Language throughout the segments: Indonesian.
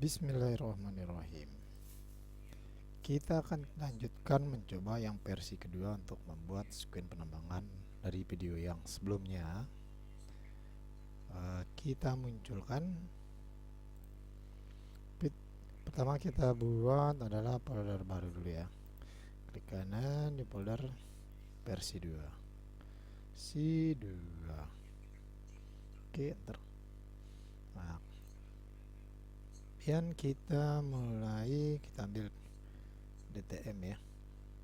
Bismillahirrahmanirrahim. Kita akan lanjutkan mencoba yang versi kedua untuk membuat screen penambangan dari video yang sebelumnya. Kita munculkan pit. Pertama kita buat adalah folder baru dulu ya. Klik kanan di folder versi 2 C2. Oke, enter. Nah, kemudian kita ambil DTM ya.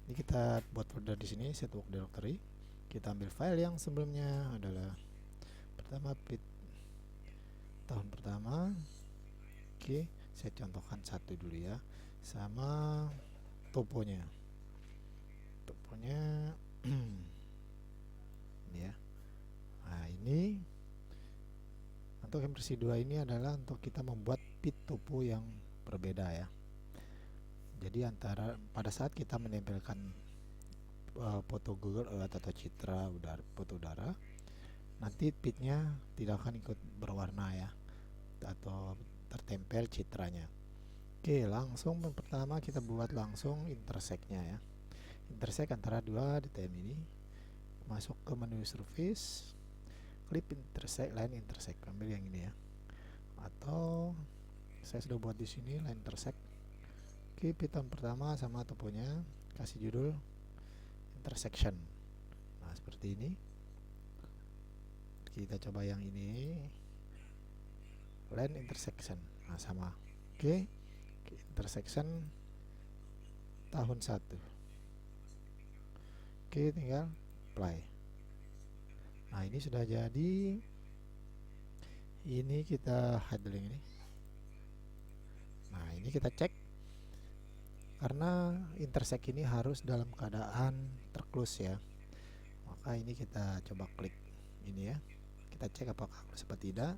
Ini kita buat folder di sini, set work directory. Kita ambil file yang sebelumnya adalah pertama pit tahun pertama. Oke, saya contohkan satu dulu ya, sama toponya. Ini ya. Nah, ini untuk yang versi 2 ini adalah untuk kita membuat pit topo yang berbeda ya. Jadi pada saat kita menempelkan foto Google Earth atau citra foto udara, nanti pitnya tidak akan ikut berwarna ya, atau tertempel citranya. Oke, langsung pertama kita buat langsung intersect-nya ya. Intersect antara dua DTM ini. Masuk ke menu surface, klik intersect, line intersect, ambil yang ini ya. Atau saya sudah buat di sini line intersect. Oke, pit tahun pertama sama toponya, kasih judul intersection. Nah, seperti ini. Kita coba yang ini, line intersection. Nah, sama. Oke, intersection tahun 1. Oke, tinggal apply. Nah, ini sudah jadi. Ini kita handling ini. Nah, ini kita cek, karena intersect ini harus dalam keadaan terclose ya, maka ini kita coba klik ini ya, kita cek apakah close atau tidak.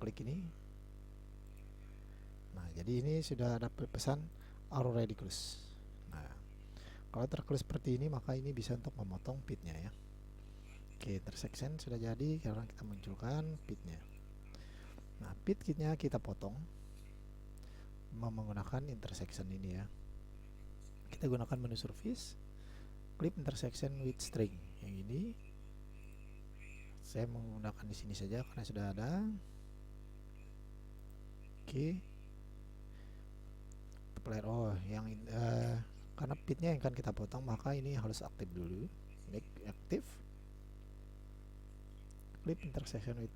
Klik ini. Nah, jadi ini sudah ada pesan already close. Nah, kalau terclose seperti ini, maka ini bisa untuk memotong pitnya ya. Oke, intersection sudah jadi karena kita munculkan pitnya. Nah, pit kitnya kita potong menggunakan intersection ini ya. Kita gunakan menu surface, klik intersection with string. Yang ini saya menggunakan di sini saja karena sudah ada. Oke, karena pitnya yang akan kita potong, maka ini harus aktif dulu. Make aktif, klik intersection with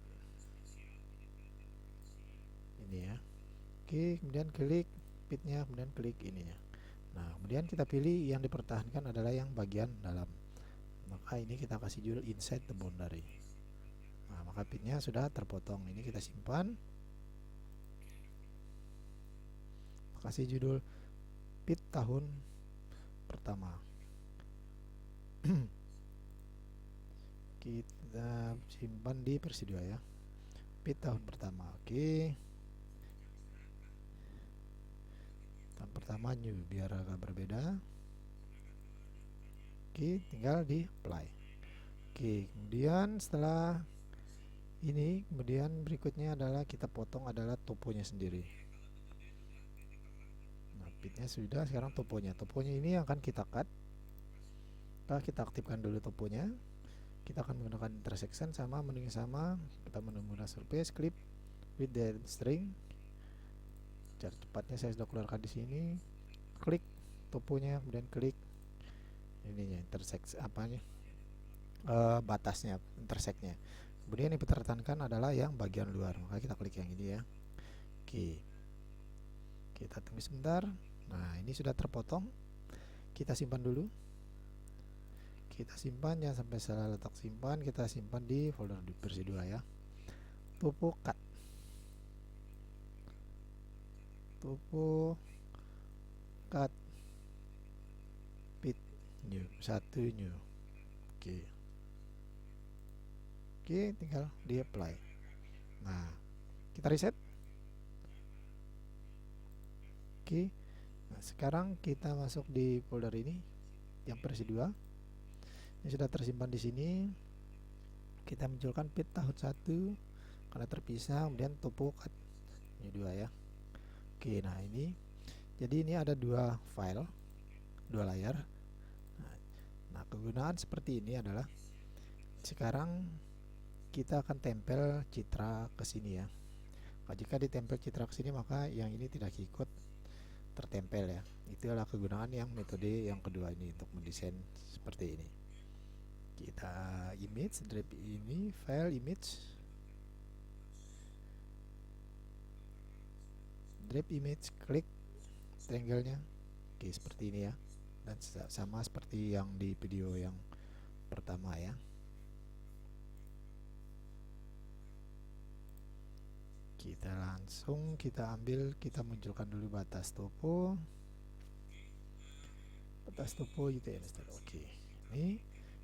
ini ya. Oke, kemudian klik pitnya, kemudian klik ini ya. Nah, kemudian kita pilih yang dipertahankan adalah yang bagian dalam, maka ini kita kasih judul inside the boundary. Nah, maka pitnya sudah terpotong. Ini kita simpan, kasih judul pit tahun pertama. Kita simpan di versi 2 ya, pit tahun pertama. Oke, tahun pertama new, biar agak berbeda. Oke, tinggal di apply. Oke, kemudian setelah ini, kemudian berikutnya adalah kita potong adalah toponya sendiri. Nah, pitnya sudah, sekarang toponya ini akan kita cut. Kita aktifkan dulu toponya. Kita akan menggunakan intersection sama menu sama, kita menggunakan surface, clip with the string. Cara cepatnya saya sudah keluarkan di sini. Klik toponya, kemudian klik ininya, intersect apanya, batasnya, intersectnya. Kemudian yang dipertahankan adalah yang bagian luar, maka kita klik yang ini ya. Oke, kita tunggu sebentar. Nah, ini sudah terpotong. Kita simpan dulu. Kita simpan ya sampai salah letak simpan. Kita simpan di folder di versi 2 ya. Topo cut, topo cut pit new 1 new. Oke, tinggal di apply. Nah, kita reset. Oke, nah sekarang kita masuk di folder ini yang versi 2. Ini sudah tersimpan di sini. Kita munculkan pit tahun 1 karena terpisah, kemudian topo cut new 2 ya. Oke, nah ini jadi ini ada dua file, dua layar. Nah, kegunaan seperti ini adalah sekarang kita akan tempel citra ke sini ya. Nah, jika ditempel citra ke sini maka yang ini tidak ikut tertempel ya. Itulah kegunaan yang metode yang kedua ini untuk mendesain seperti ini. Kita image, drag ini, file image, drag image, klik triangle-nya. Oke, seperti ini ya. Dan sama seperti yang di video yang pertama ya. Kita langsung ambil, kita munculkan dulu batas topo gitu ya. Oke, ini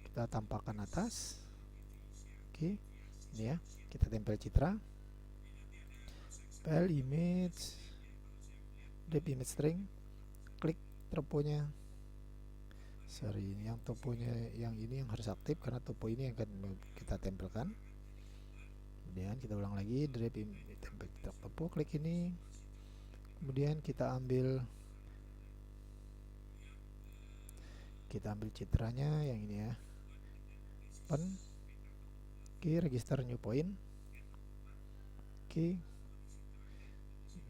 kita tampakkan atas. Oke, ini ya, kita tempel citra, file image, drag image string, klik toponya. Sorry, ini yang toponya yang ini yang harus aktif karena topo ini yang akan kita tempelkan. Kemudian kita ulang lagi, drag tempel topo, klik ini. Kemudian kita ambil citranya yang ini ya. Open. Oke, register new point. Oke.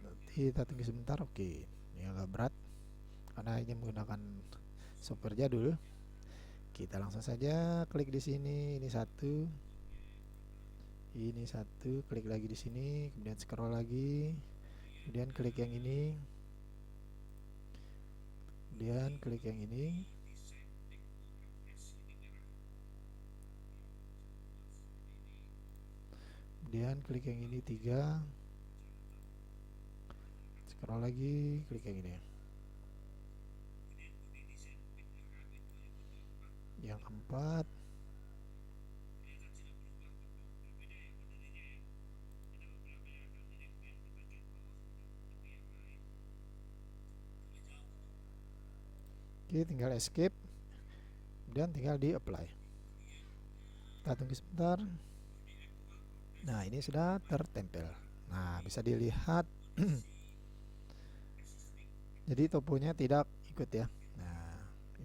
Nanti kita tunggu sebentar. Oke, ini agak berat karena ini menggunakan software jadul. Kita langsung saja klik di sini, ini satu, klik lagi di sini, kemudian scroll lagi, kemudian klik yang ini, kemudian klik yang ini, kemudian klik yang ini 3, scroll lagi, klik yang ini, yang keempat, oke, tinggal escape dan tinggal di apply. Kita tunggu sebentar. Nah, ini sudah tertempel. Nah, bisa dilihat jadi toponya tidak ikut ya. Nah,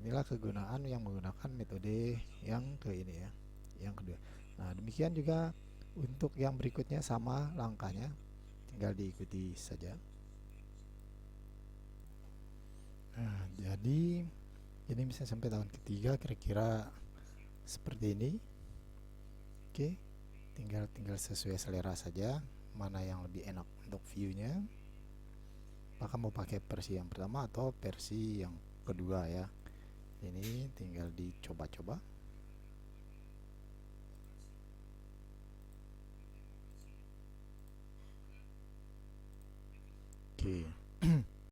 inilah kegunaan yang menggunakan metode yang ini ya, yang kedua. Nah, demikian juga untuk yang berikutnya sama langkahnya, tinggal diikuti saja. Nah, jadi ini bisa sampai tahun ketiga kira-kira seperti ini. Oke, tinggal sesuai selera saja mana yang lebih enak untuk view-nya. Maka mau pakai versi yang pertama atau versi yang kedua ya. Ini tinggal dicoba-coba. Oke.